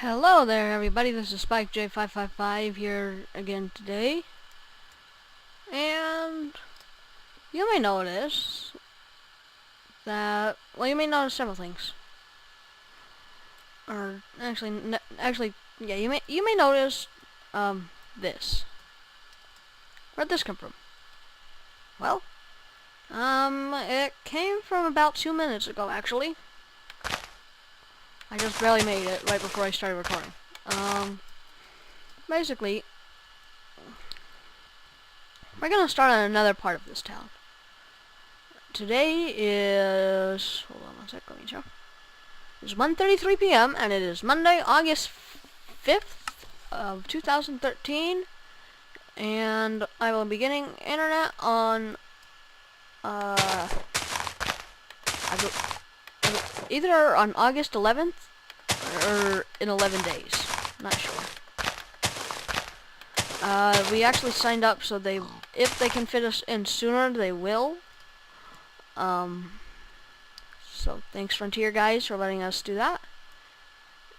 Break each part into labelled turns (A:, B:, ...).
A: Hello there everybody, this is Spike J555 here again today, and you may notice that, well, you may notice several things, or actually, yeah, you may notice, this. Where'd this come from? Well, it came from about 2 minutes ago, actually. I just barely made it right before I started recording. Basically, we're gonna start on another part of this town. Today is, hold on one sec, let me check. It's 1:33 p.m. and it is Monday, August 5th of 2013, and I will be getting internet on either on August 11th or in 11 days. Not sure. We actually signed up, so if they can fit us in sooner, they will. So thanks Frontier guys for letting us do that,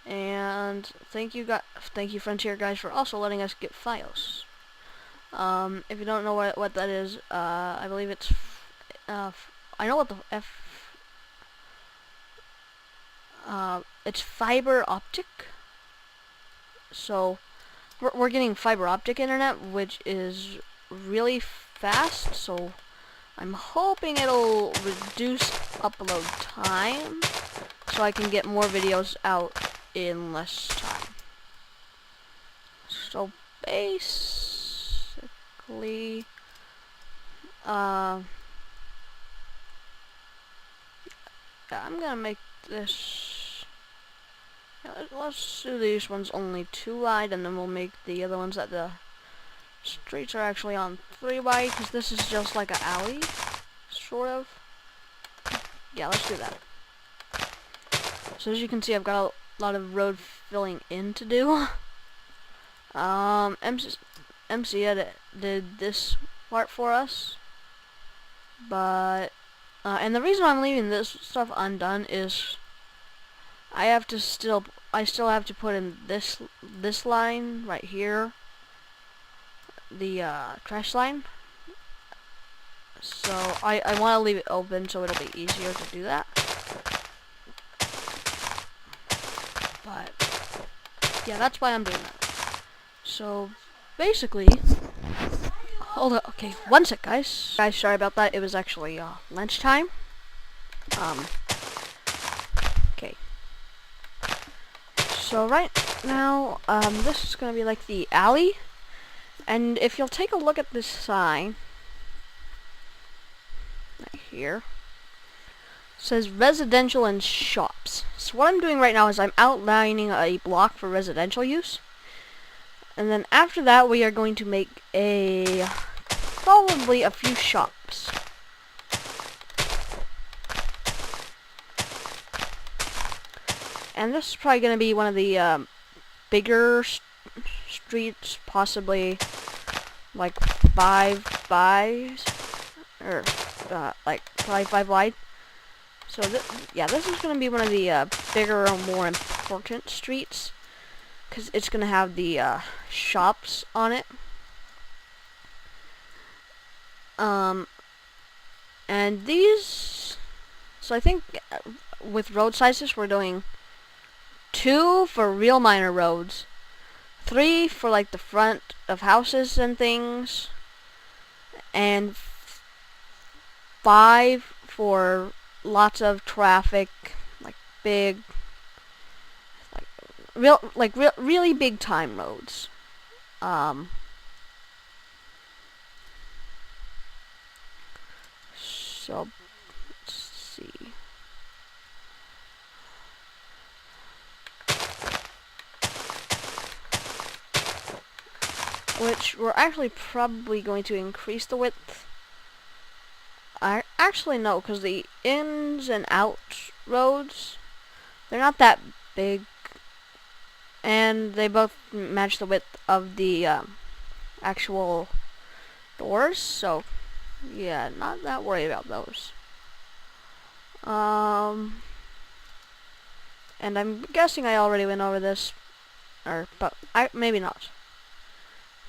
A: and thank you Frontier guys for also letting us get FiOS. If you don't know what that is, I believe it's I know what the it's fiber optic. So we're getting fiber optic internet, which is really fast, so I'm hoping it'll reduce upload time so I can get more videos out in less time. So basically, yeah, I'm gonna make this, let's do these ones only 2 wide, and then we'll make the other ones that the streets are actually on 3 wide, because this is just like an alley, sort of. Yeah, let's do that. So as you can see, I've got a lot of road filling in to do. MC Edit did this part for us, but and the reason I'm leaving this stuff undone is I still have to put in this line right here, the trash line. So I want to leave it open so it'll be easier to do that. But yeah, that's why I'm doing that. So basically, hold on, okay, one sec guys. Guys, sorry about that, it was actually lunchtime. Okay. So right now, this is gonna be like the alley, and if you'll take a look at this sign right here, it says residential and shops. So what I'm doing right now is I'm outlining a block for residential use, and then after that we are going to make probably a few shops. And this is probably going to be one of the bigger streets, possibly like 5 wide, or like probably 5 wide. So yeah, this is going to be one of the bigger or more important streets, because it's going to have the shops on it. And these, so I think with road sizes we're doing 2 for real minor roads, 3 for like the front of houses and things, and 5 for lots of traffic, like big, really big time roads. So let's see. Which we're actually probably going to increase the width. Actually no, because the ins and out roads, they're not that big, and they both match the width of the actual doors, so yeah, not that worried about those. And I'm guessing I already went over this, but maybe not.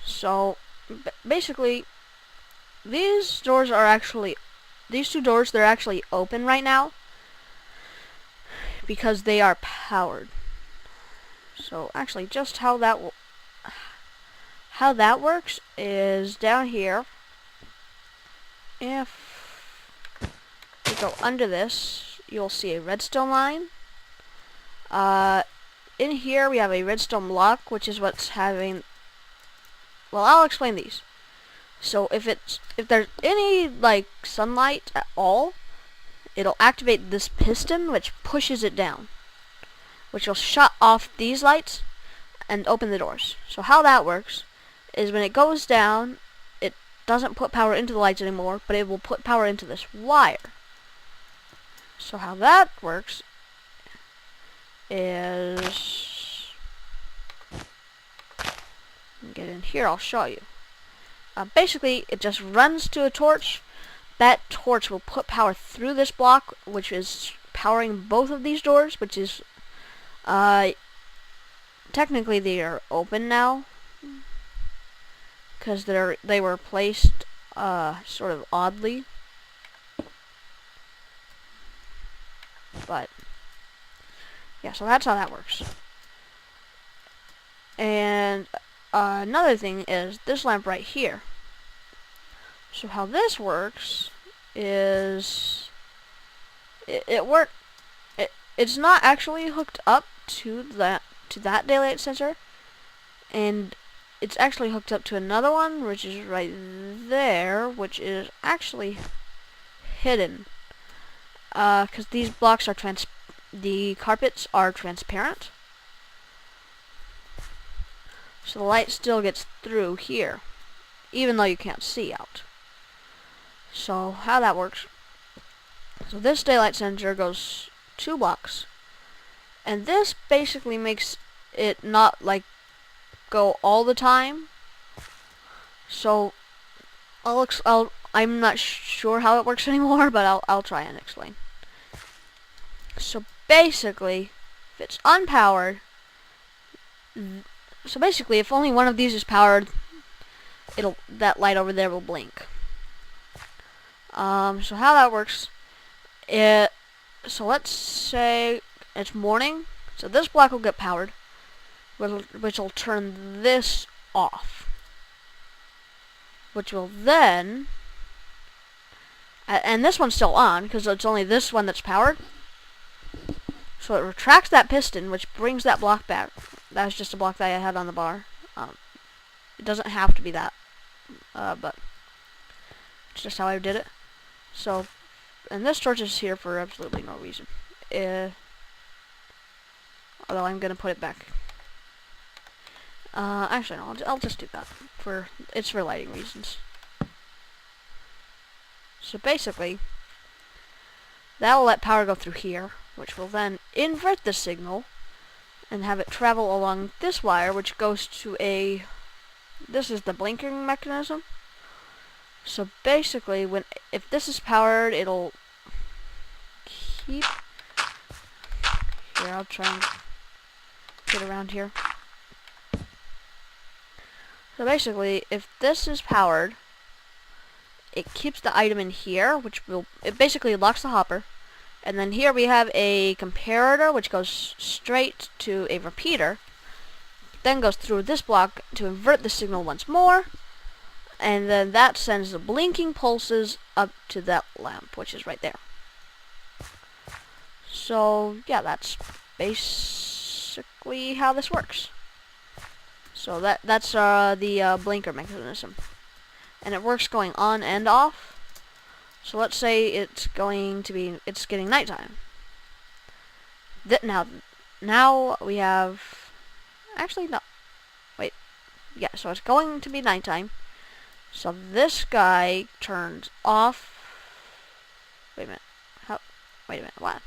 A: So basically, these two doors, they're actually open right now because they are powered. So actually, just how that works is down here. If we go under this, you'll see a redstone line. In here we have a redstone block, which is what's having. Well, I'll explain these. So if there's any like sunlight at all, it'll activate this piston, which pushes it down, which will shut off these lights and open the doors. So how that works is when it goes down, it doesn't put power into the lights anymore, but it will put power into this wire. So how that works is, get in here, I'll show you. Basically, it just runs to a torch. That torch will put power through this block, which is powering both of these doors, which is, technically they are open now, because they were placed, sort of oddly. But, yeah, so that's how that works. And another thing is this lamp right here. So how this works is it's not actually hooked up to that daylight sensor, and it's actually hooked up to another one, which is right there, which is actually hidden, because these blocks are the carpets are transparent, so the light still gets through here, even though you can't see out. So how that works, so this daylight sensor goes 2 blocks, and this basically makes it not like go all the time. So I'm not sure how it works anymore, but I'll try and explain. So basically, if it's unpowered, if only one of these is powered, that light over there will blink. So how that works, so let's say it's morning, so this block will get powered, which will turn this off, which will then, and this one's still on, because it's only this one that's powered, so it retracts that piston, which brings that block back. That was just a block that I had on the bar. It doesn't have to be that, but it's just how I did it. So, and this torch is here for absolutely no reason. Although I'm gonna put it back. Actually, no, I'll just do that. It's for lighting reasons. So basically, that will let power go through here, which will then invert the signal and have it travel along this wire, which goes to this is the blinking mechanism. So basically, if this is powered, it'll keep. Here, I'll try and get around here. So basically, if this is powered, it keeps the item in here, it basically locks the hopper. And then here we have a comparator, which goes straight to a repeater, then goes through this block to invert the signal once more, and then that sends the blinking pulses up to that lamp, which is right there. So yeah, that's basically how this works. So that's the blinker mechanism, and it works going on and off. So let's say it's getting nighttime. Now we have, actually no, wait, yeah, so it's going to be nighttime. So this guy turns off. Wait a minute, what?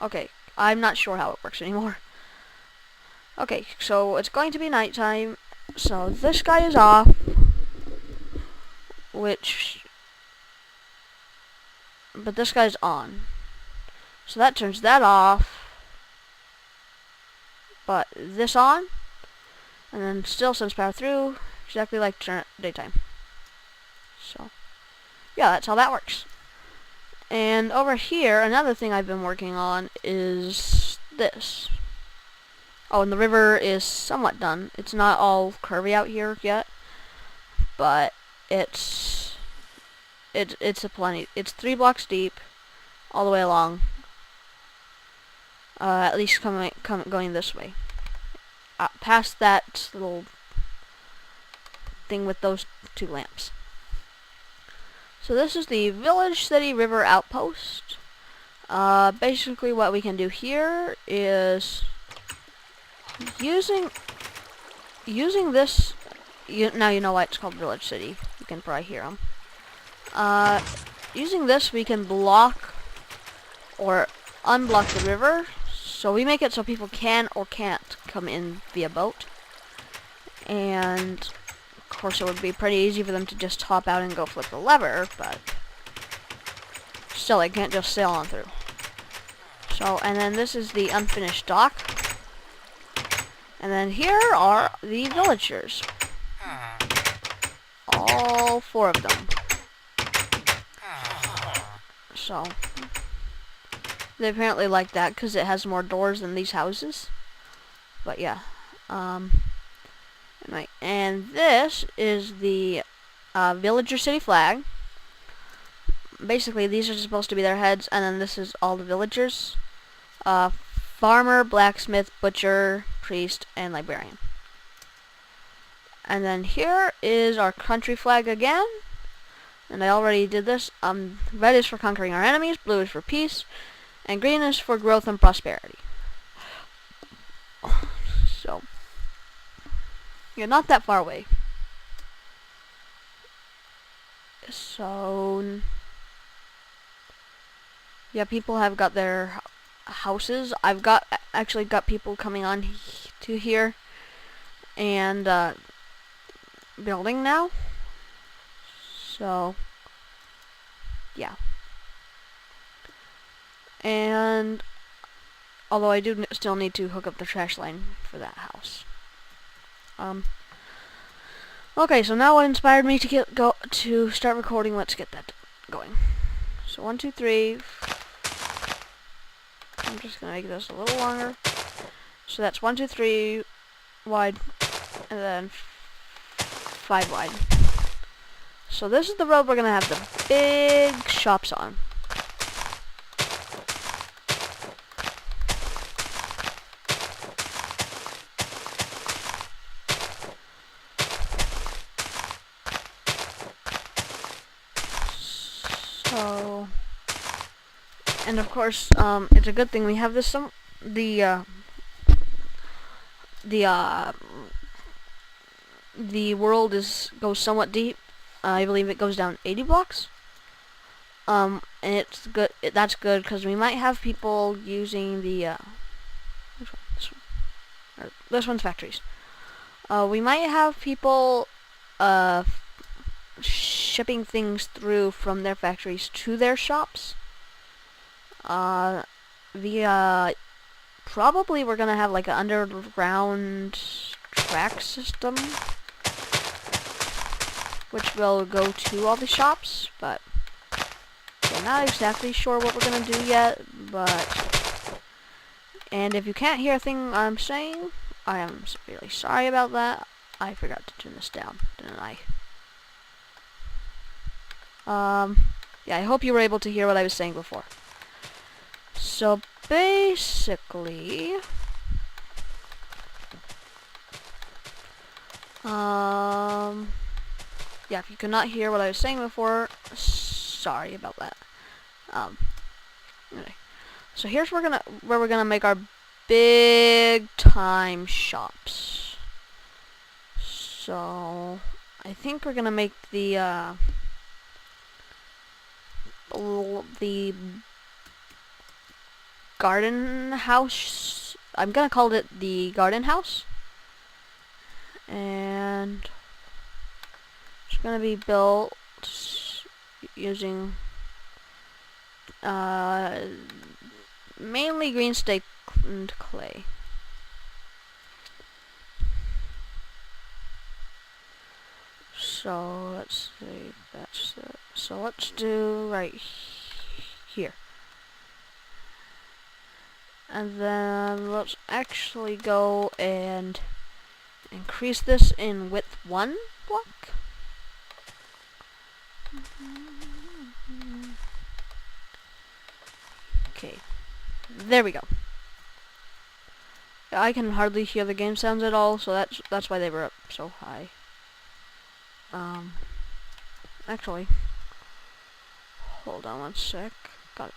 A: Okay, I'm not sure how it works anymore. Okay, so it's going to be nighttime, so this guy is off, but this guy's on. So that turns that off, but this on, and then still sends power through, exactly like daytime. So, yeah, that's how that works. And over here, another thing I've been working on is this. Oh, and the river is somewhat done. It's not all curvy out here yet, but it's a plenty. It's 3 blocks deep, all the way along. At least going this way. Past that little thing with those 2 lamps. So this is the Village City River Outpost. Basically what we can do here is using this. Now you know why it's called Village City. You can probably hear them. Using this, we can block or unblock the river. So we make it so people can or can't come in via boat. And of course it would be pretty easy for them to just hop out and go flip the lever, but still they can't just sail on through. So, and then this is the unfinished dock. And then here are the villagers. All 4 of them. So, they apparently like that because it has more doors than these houses. But yeah. Anyway, and this is the Villager City flag. Basically, these are supposed to be their heads, and then this is all the villagers. Farmer, blacksmith, butcher, priest, and librarian. And then here is our country flag again. And I already did this. Red is for conquering our enemies, blue is for peace, and green is for growth and prosperity. So, you're not that far away. So, yeah, people have got their houses. I've actually got people coming on to here and building now. So, yeah. And although I do still need to hook up the trash line for that house. Okay, so now what inspired me to start recording? Let's get that going. So 1, 2, 3. I'm just gonna make this a little longer. So that's 1, 2, 3 wide, and then 5 wide. So this is the road we're gonna have the big shops on. So, and of course, it's a good thing we have this. The world goes somewhat deep. I believe it goes down 80 blocks. And it's good. That's good because we might have people using the this one's factories. We might have people shipping things through from their factories to their shops. Probably we're gonna have like an underground track system, which will go to all the shops, but we're not exactly sure what we're gonna do yet. And if you can't hear a thing I'm saying, I am really sorry about that. I forgot to turn this down, didn't I? Yeah, I hope you were able to hear what I was saying before. So basically, yeah, if you could not hear what I was saying before, sorry about that. Anyway, so here's where we're gonna make our big time shops. So I think we're gonna make the garden house. I'm gonna call it the garden house, and it's gonna be built using mainly green stake and clay. So let's see, that's it. So let's do right here. And then let's actually go and increase this in width 1 block. Okay, there we go. I can hardly hear the game sounds at all, so that's why they were up so high. Actually, hold on one sec.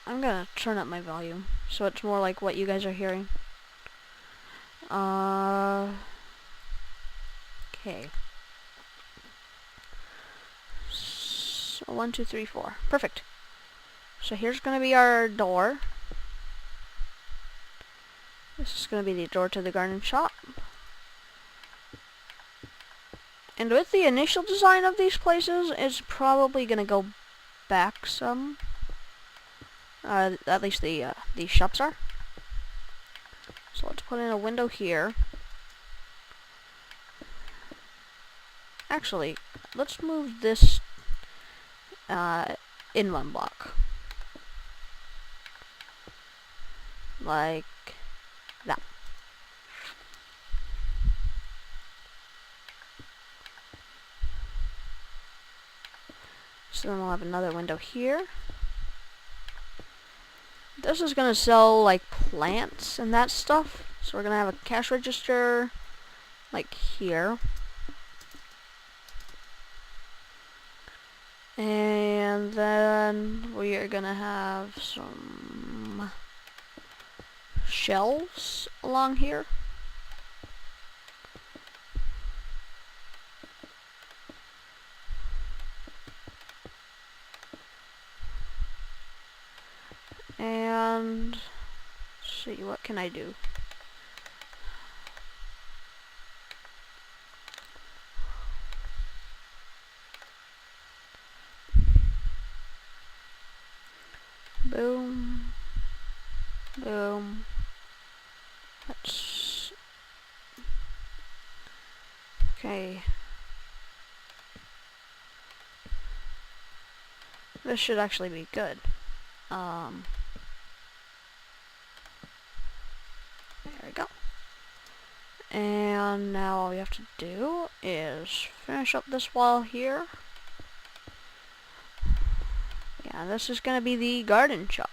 A: I'm gonna turn up my volume so it's more like what you guys are hearing. Okay. So 1, 2, 3, 4. Perfect. So here's gonna be our door. This is gonna be the door to the garden shop. And with the initial design of these places, it's probably gonna go back some. At least the shops are. So let's put in a window here. Actually, let's move this in 1 block. Like that. So then we'll have another window here. This is gonna sell like plants and that stuff. So we're gonna have a cash register like here. And then we are gonna have some shelves along here. And let's see, what can I do? Boom. Boom. Let's... Okay. This should actually be good. There we go. And now all we have to do is finish up this wall here. Yeah, this is gonna be the garden shop.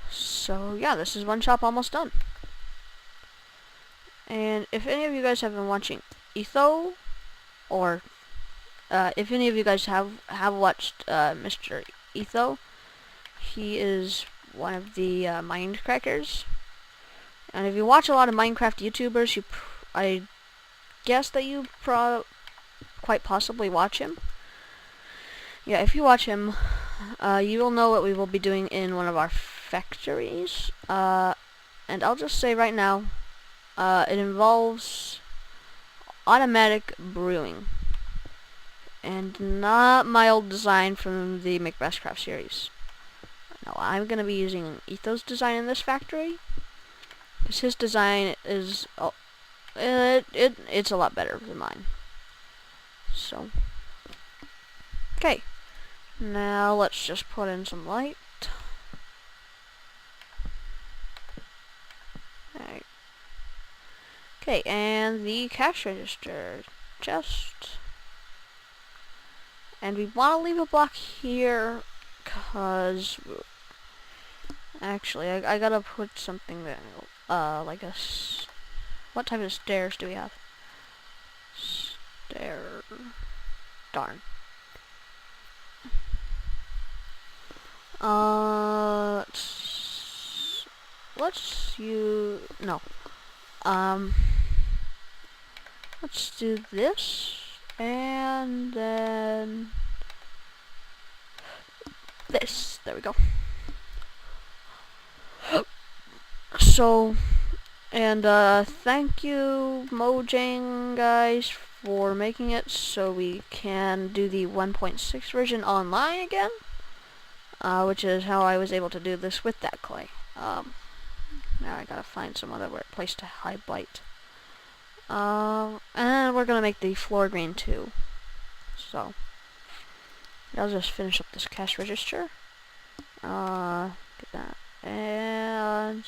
A: So yeah, this is one shop almost done. And if any of you guys have been watching Etho, or if any of you guys have watched Mr. Etho, he is one of the Mindcrackers. And if you watch a lot of Minecraft YouTubers, I guess that you quite possibly watch him. Yeah, if you watch him, you will know what we will be doing in one of our factories. And I'll just say right now, it involves automatic brewing. And not my old design from the McBestcraft series. No, I'm going to be using Etho's design in this factory. Because his design is... it's a lot better than mine. So... Okay. Now let's just put in some light. Alright. Okay, and the cash register. Just... And we want to leave a block here, because... Actually, I gotta put something there. Like a... What type of stairs do we have? Stair... Darn. Let's use... No. Let's do this, and then... this. There we go. So, and thank you Mojang guys for making it so we can do the 1.6 version online again, which is how I was able to do this with that clay. Now I gotta find some other place to hide blight. And then we're gonna make the floor green too. So I'll just finish up this cash register. Get that. And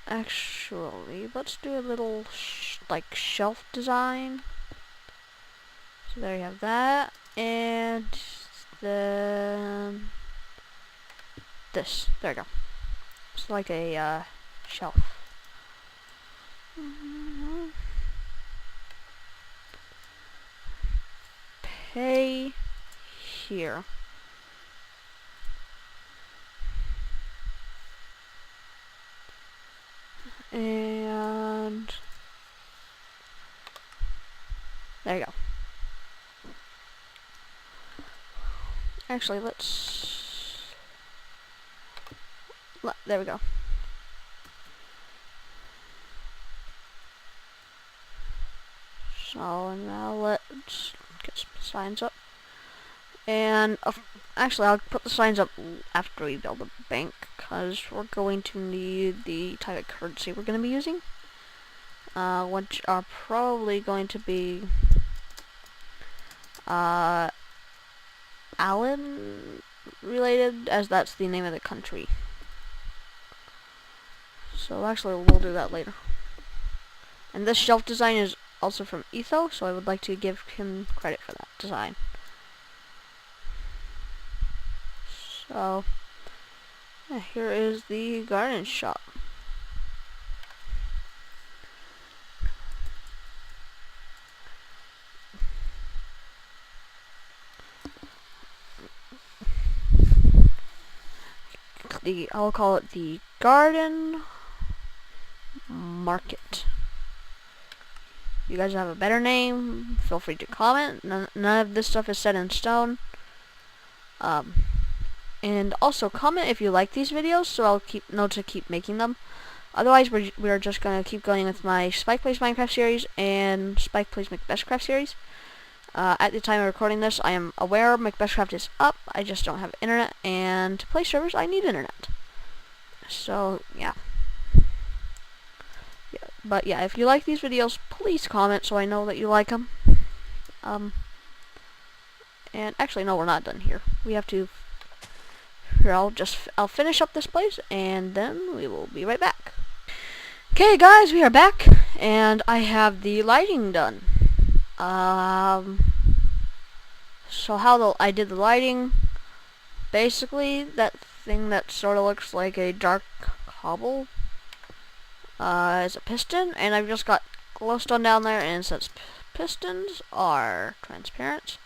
A: actually, let's do a little like shelf design. So there you have that, and then this. There you go. It's like a shelf. Pay here. And there you go. Actually, there we go. So now let's get some signs up. And actually, I'll put the signs up after we build a bank, because we're going to need the type of currency we're going to be using, which are probably going to be Allen related, as that's the name of the country. So actually, we'll do that later. And this shelf design is also from Etho, so I would like to give him credit for that design. So, yeah, here is the garden shop. I'll call it the Garden Market. You guys have a better name, feel free to comment. None of this stuff is set in stone. And also comment if you like these videos, so I'll know to keep making them. Otherwise, we're just gonna keep going with my Spike Plays Minecraft series and Spike Plays McBestcraft series. At the time of recording this, I am aware McBestcraft is up. I just don't have internet, and to play servers, I need internet. So yeah. But yeah, if you like these videos, please comment so I know that you like them. And actually, no, we're not done here. We have to. Here, I'll finish up this place, and then we will be right back. Okay, guys, we are back, and I have the lighting done. So how I did the lighting, basically that thing that sort of looks like a dark cobble is a piston, and I've just got glowstone down there, and since pistons are transparent,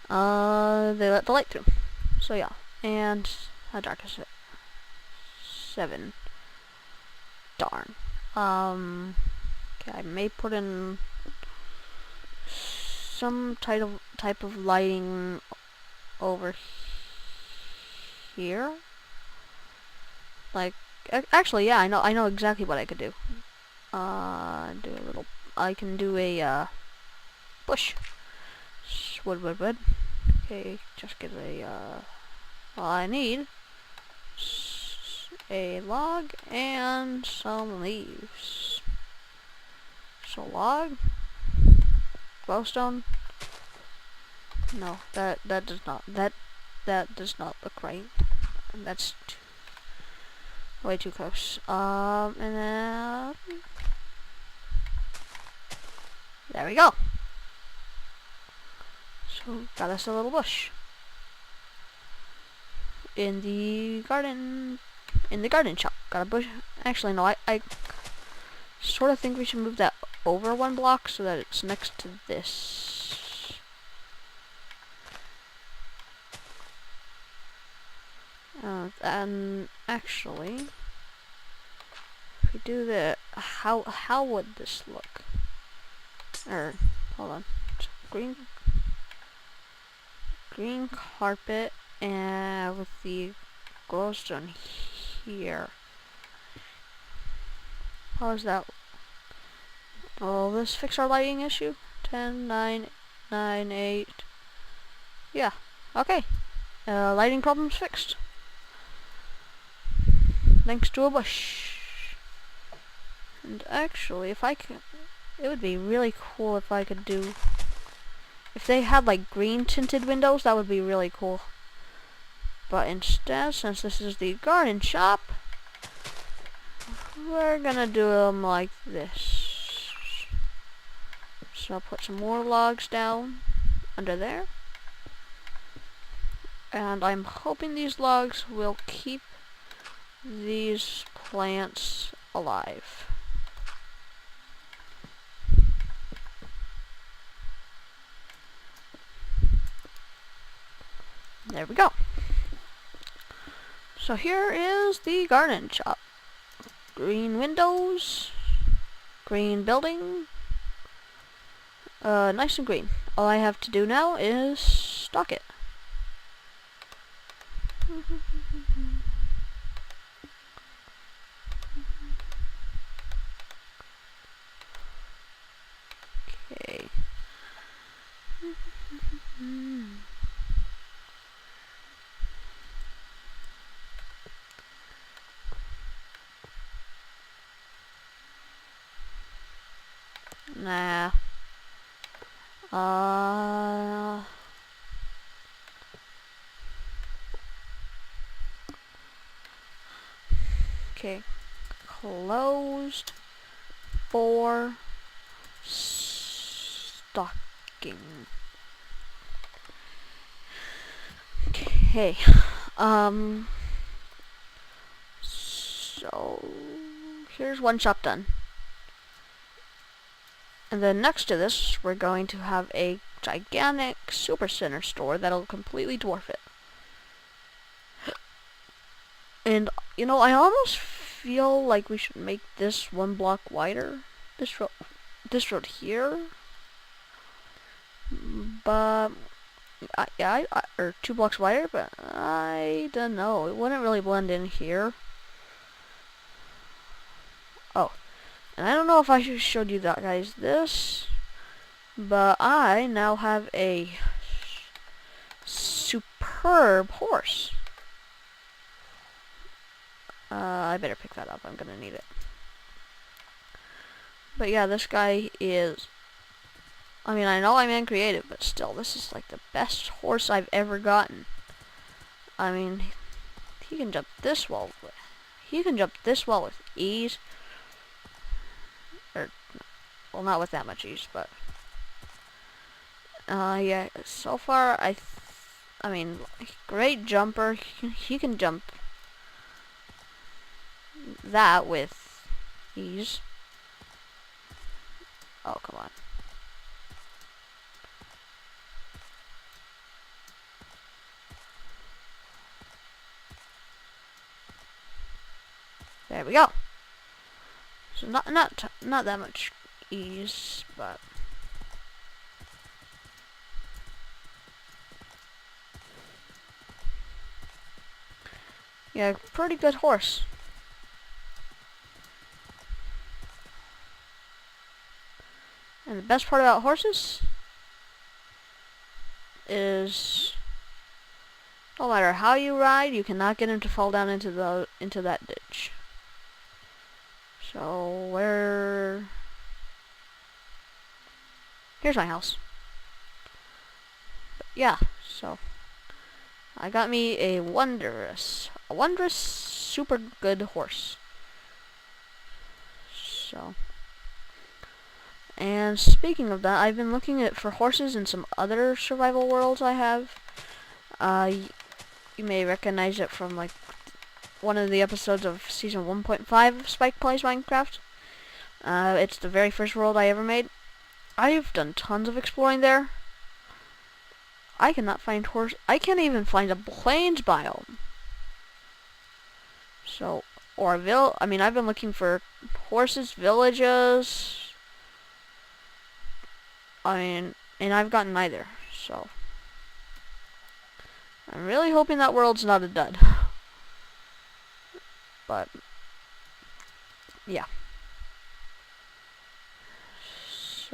A: they let the light through. So yeah, and how dark is it? 7. Darn. Okay, I may put in some type of lighting over here. Like, actually, yeah, I know exactly what I could do. I can do a bush. Wood. Okay, just get a all I need a log and some leaves. So log, glowstone. No, that does not look right. That's way too close. And then there we go. So got us a little bush in the garden shop. Got a bush. Actually, no, I sort of think we should move that over 1 block so that it's next to this. And actually, if we do that, how would this look? Hold on. Green carpet, and with the glowstone here. How is that? Will this fix our lighting issue? 10, 9, 9, 8. Yeah. Okay. Lighting problem's fixed. Thanks to a bush. And actually, if I could, it would be really cool if I could do, if they had like green tinted windows, that would be really cool. But instead, since this is the garden shop, we're gonna do them like this. So I'll put some more logs down under there. And I'm hoping these logs will keep these plants alive. There we go. So here is the garden shop. Green windows, green building, nice and green. All I have to do now is stock it. Okay. Nah. Okay. Closed for stocking. Okay. So here's one shop done. And then next to this, we're going to have a gigantic super center store that'll completely dwarf it. And, you know, I almost feel like we should make this 1 block wider. This road here. But, or 2 blocks wider, but I don't know. It wouldn't really blend in here. Oh. And I don't know if I showed you that, guys, but I now have a superb horse. I better pick that up. I'm gonna need it. But yeah, this guy is, I mean, I know I'm in creative, but still, this is like the best horse I've ever gotten. I mean, he can jump this wall. He can jump this wall with ease. Well, not with that much ease, but yeah. So far, I mean, great jumper. He can jump that with ease. Oh, come on. There we go. So not that much ease, but yeah, pretty good horse. And the best part about horses is no matter how you ride, you cannot get him to fall down into that ditch. So here's my house. But yeah, so I got me a wondrous super good horse. So, and speaking of that, I've been looking for horses in some other survival worlds I have. You may recognize it from like one of the episodes of season 1.5 of Spike Plays Minecraft. It's the very first world I ever made. I've done tons of exploring there. I cannot find I can't even find a plains biome. So, or I mean, I've been looking for horses, villages. I mean, and I've gotten neither. So, I'm really hoping that world's not a dud. But, yeah.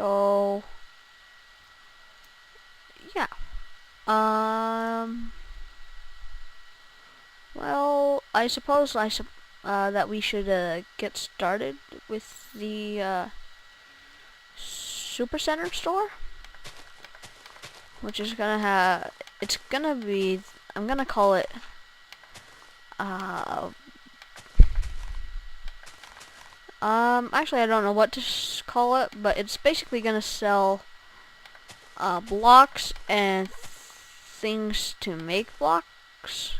A: So yeah. Well, I suppose that we should get started with the Supercenter store, which is gonna have. It's gonna be. I'm gonna call it. Uh, Actually, I don't know what to call it, but it's basically gonna sell blocks and things to make blocks,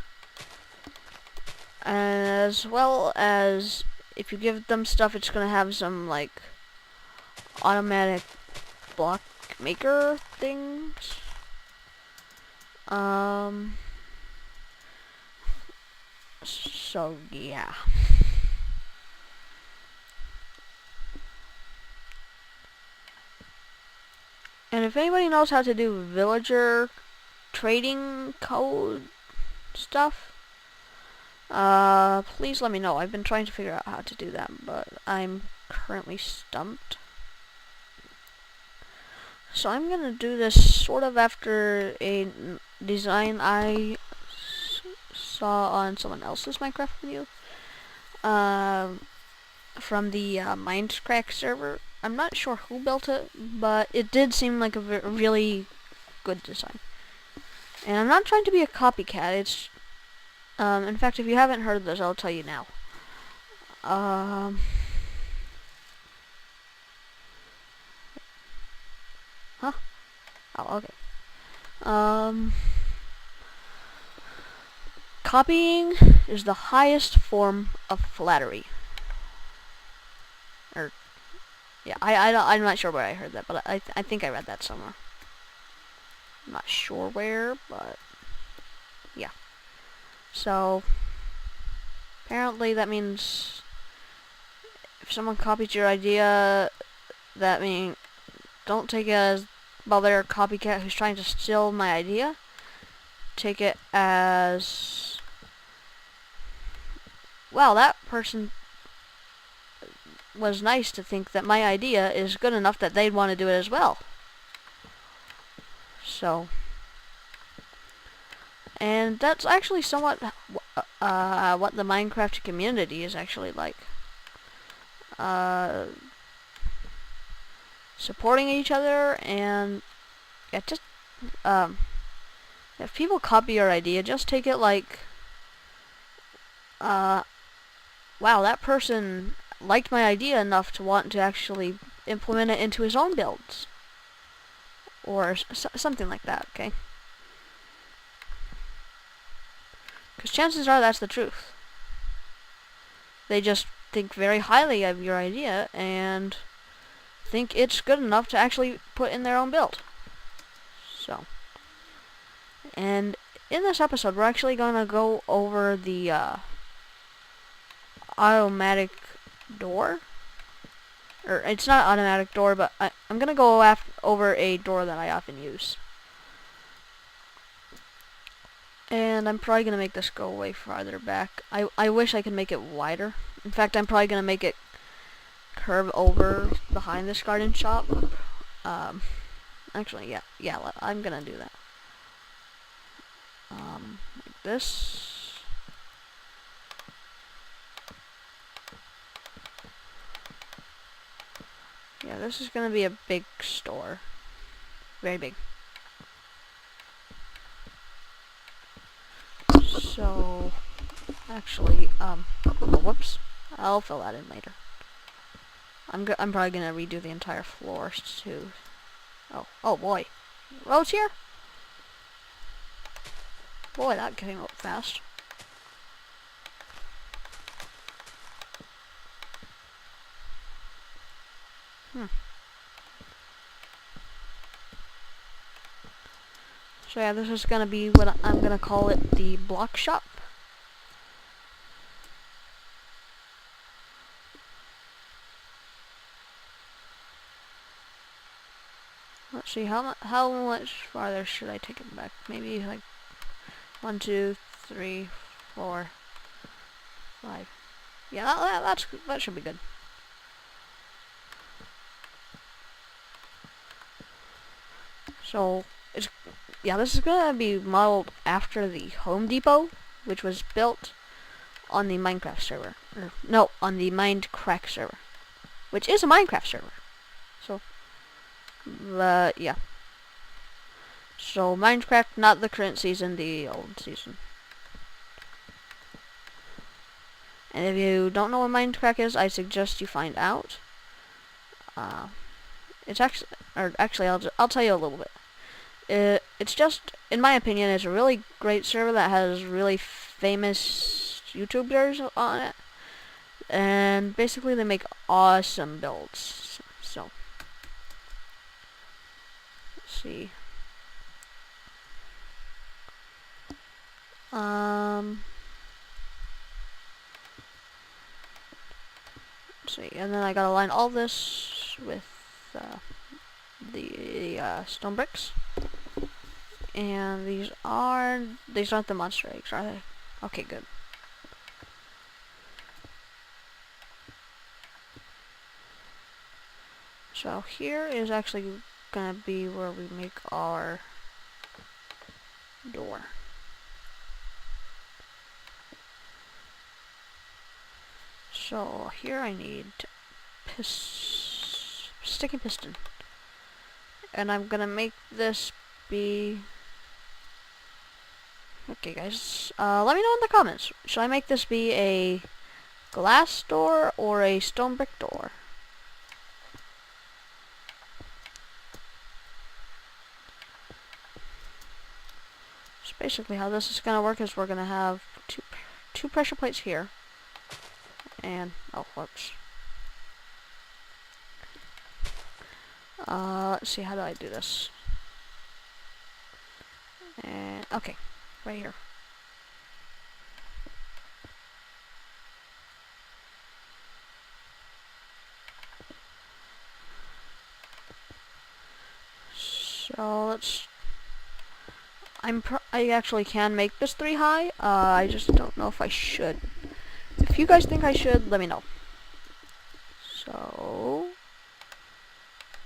A: as well as if you give them stuff, it's gonna have some like automatic block maker things. So yeah. And if anybody knows how to do villager trading code stuff, please let me know. I've been trying to figure out how to do that, but I'm currently stumped. So I'm gonna do this sort of after a design I saw on someone else's Minecraft video, from the Minecraft server. I'm not sure who built it, but it did seem like a really good design. And I'm not trying to be a copycat. It's in fact, if you haven't heard this, I'll tell you now. Huh? Oh, okay. Copying is the highest form of flattery. Or, yeah, I'm not sure where I heard that, but I think I read that somewhere. I'm not sure where, but yeah. So, apparently that means if someone copies your idea, that means don't take it as, well, they're a copycat who's trying to steal my idea. Take it as, well, that person was nice to think that my idea is good enough that they'd want to do it as well. So, and that's actually somewhat what the Minecraft community is actually like. Supporting each other, and yeah, just if people copy your idea, just take it like, wow, that person liked my idea enough to want to actually implement it into his own builds, or something like that, okay? Because chances are that's the truth. They just think very highly of your idea and think it's good enough to actually put in their own build. So, and in this episode, we're actually going to go over the automatic door. Or, it's not automatic door, but I'm going to go over a door that I often use. And I'm probably going to make this go way farther back. I wish I could make it wider. In fact, I'm probably going to make it curve over behind this garden shop. Actually, yeah, I'm going to do that. Like this. Yeah, this is going to be a big store. Very big. So, actually, whoops. I'll fill that in later. I'm probably gonna redo the entire floor too. Oh boy. Roads here? Boy, that came up fast. So yeah, this is gonna be what I'm gonna call it, the block shop. Let's see, how much farther should I take it back? Maybe like 1, 2, 3, 4, 5. Yeah, that should be good. So it's yeah, this is gonna be modeled after the Home Depot, which was built on the Minecraft server. Or, no, on the Minecraft server, which is a Minecraft server. So, yeah. So Minecraft, not the current season, the old season. And if you don't know what Minecraft is, I suggest you find out. It's actually, I'll tell you a little bit. It's just, in my opinion, it's a really great server that has really famous YouTubers on it, and basically they make awesome builds. So, let's see. Let's see, and then I gotta line all this with the stone bricks. And these aren't the monster eggs, are they? Okay, good. So here is actually gonna be where we make our door. So here I need sticky piston, and I'm gonna make this be. Okay, guys. Let me know in the comments. Should I make this be a glass door or a stone brick door? So basically, how this is gonna work is we're gonna have two pressure plates here, and oh, whoops. Let's see, how do I do this? And okay, right here. So let's. I actually can make this 3 high. I just don't know if I should. If you guys think I should, let me know. So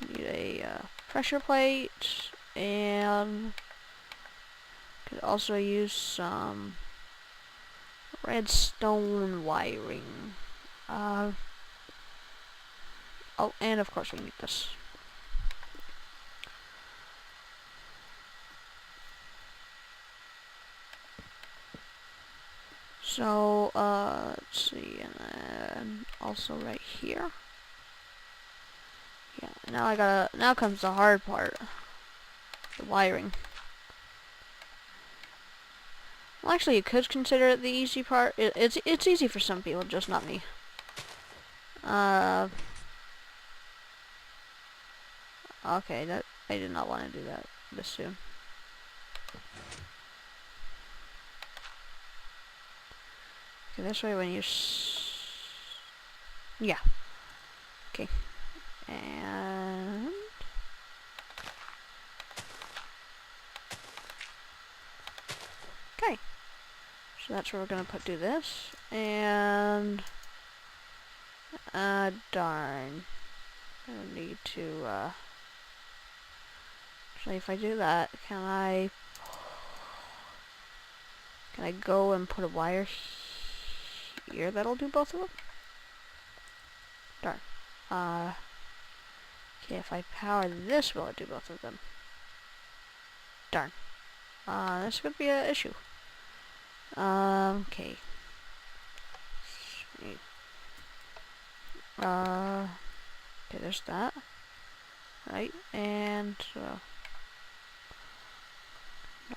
A: need a pressure plate, and could also use some redstone wiring. Oh, and of course we need this. So, let's see, and then also right here. Yeah, now comes the hard part. The wiring. Well, actually, you could consider it the easy part. It's easy for some people, just not me. Okay, I did not want to do that this soon. Okay, this way when you yeah. Okay. And okay. So that's where we're gonna do this. And darn. I need to actually, if I do that, can I go and put a wire here that'll do both of them? Darn. Okay, if I power this, will it do both of them? Darn. This could be an issue. Okay. Sweet. Okay, there's that. Right, and,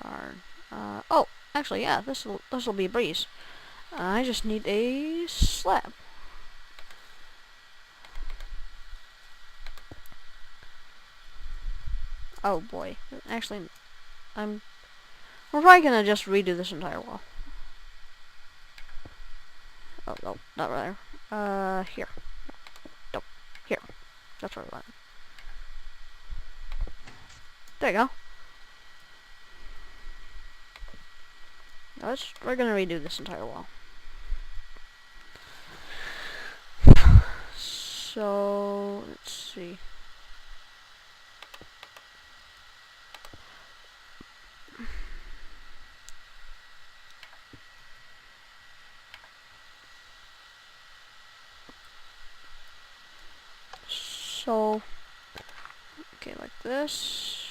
A: darn. Oh, actually, yeah, this'll be a breeze. I just need a slab. Oh boy. Actually, we're probably gonna just redo this entire wall. Oh, no, not right. Here. Nope. Here. That's where I want. There you go. Now we're gonna redo this entire wall. So, let's see. So, okay, like this.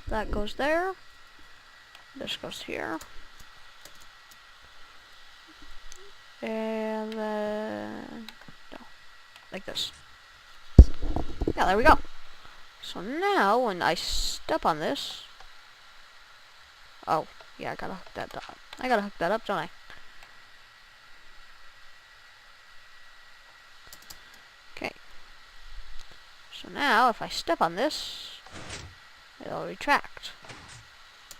A: That goes there. This goes here. And then, no, like this. Yeah, there we go. So now, when I step on this, oh, yeah, I gotta hook that up. I gotta hook that up, don't I? Okay. So now, if I step on this, it'll retract.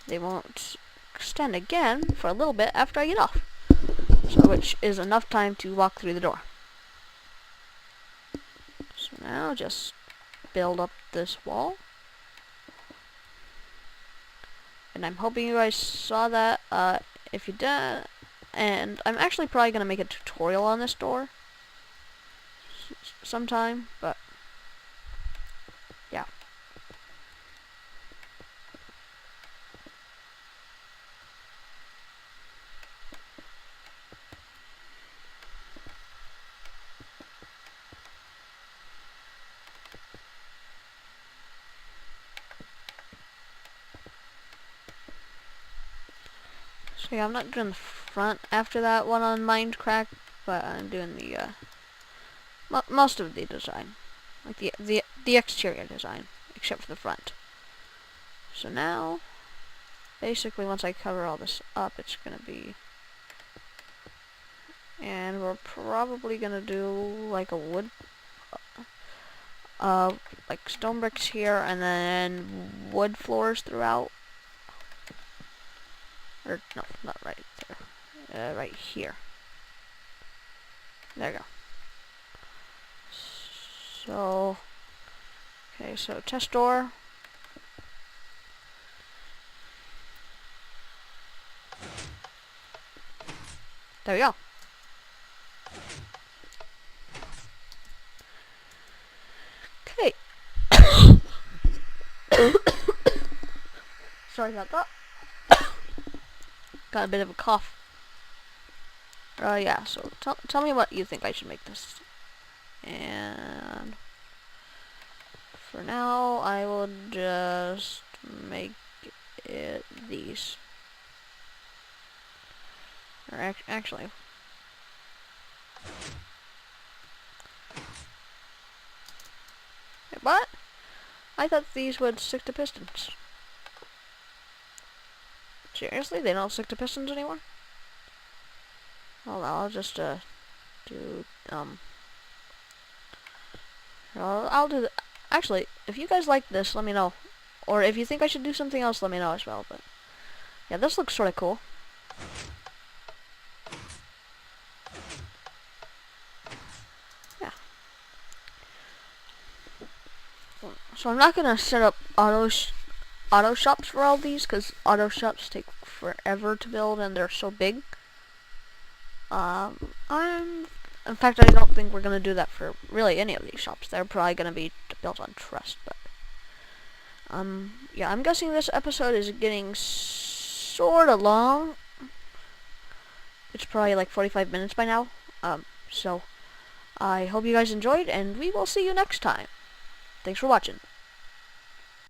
A: They won't extend again for a little bit after I get off. So, which is enough time to walk through the door. So now, just build up this wall. And I'm hoping you guys saw that. If you did, and I'm actually probably going to make a tutorial on this door sometime, but yeah. So yeah, I'm not doing the front after that one on Minecraft, but I'm doing the most of the design, like the exterior design, except for the front. So now, basically, once I cover all this up, it's gonna be, and we're probably gonna do like a wood, like stone bricks here, and then wood floors throughout. Or, no, not right there. Right here. There you go. So, okay, so test door. There we go. Okay. Sorry about that. Got a bit of a cough. Yeah, so tell me what you think I should make this. And for now, I will just make it these. Or actually, what? I thought these would stick to pistons. Seriously, they don't stick to pistons anymore? Well, I'll just do I'll do the. Actually, if you guys like this, let me know. Or if you think I should do something else, let me know as well. But yeah, this looks sort of cool. Yeah. So I'm not gonna set up auto shops for all these, because auto shops take forever to build and they're so big. In fact, I don't think we're gonna do that for really any of these shops. They're probably gonna be built on trust, but yeah, I'm guessing this episode is getting sort of long. It's probably like 45 minutes by now. So I hope you guys enjoyed, and we will see you next time. Thanks for watching.